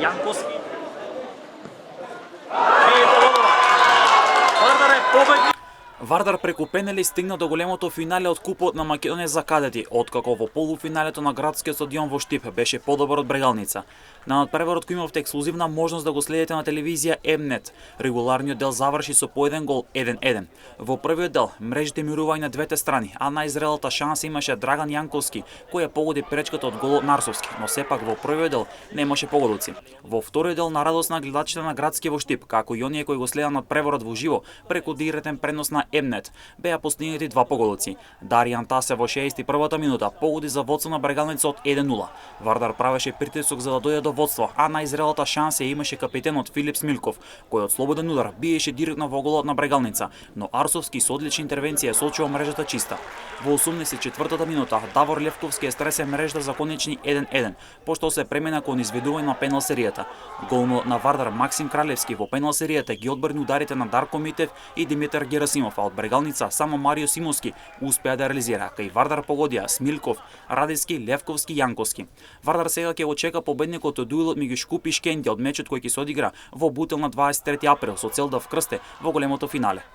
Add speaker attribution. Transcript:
Speaker 1: Јанковски. Вардар е победник.
Speaker 2: Вардар преку пенали стигна до големото финале од Купот на Македонија за кадети, откако во полуфиналето на градскиот стадион во Штип беше подобар од Брегалница. На надпреварот кој имавте ексклузивна можност да го следите на телевизија М-нет. Регуларниот дел заврши со по еден гол 1-1. Во првиот дел мрежите мируваја на двете страни, а најзрелата шанса имаше Драган Јанковски, кој ја погоди пречката од голот Нарсовски, но сепак во првиот дел немаше погодоци. Во вториот дел на радост на гледачите на градски во Штип, како и оние кои го следа надпреварот во живо преку директен пренос на М-нет, беа постигнати два погодоци. Даријан Тасе во 61-та минута погоди за водство на Брегалница од 1-0. Вардар правеше притисок за да дојде до водство, а најзрелата шанса ја имаше капитенот Филип Смилков, кој од слободен удар биеше директно во голот на Брегалница, но Арсовски со одлична интервенција сочува мрежата чиста. Во 84-та минута Давор Левковски ја стресе мрежата за конечни 1-1, пошто се премина кон изведување на пенал серијата. Голот на Вардар Максим Кралевски во пенал серијата ги одбрани ударите на Дарко Митев и Димитар Герасимов, а од Брегалница само Марио Симовски успеа да реализира, кај Вардар погодија Смилков, Радевски, Левковски, Јанковски. Вардар сега ќе го чека победникот од дуелот меѓу Шкуп и Шкендија од мечот кој ќе се одигра во Бутел на 23 април со цел да вкрсте во големото финале.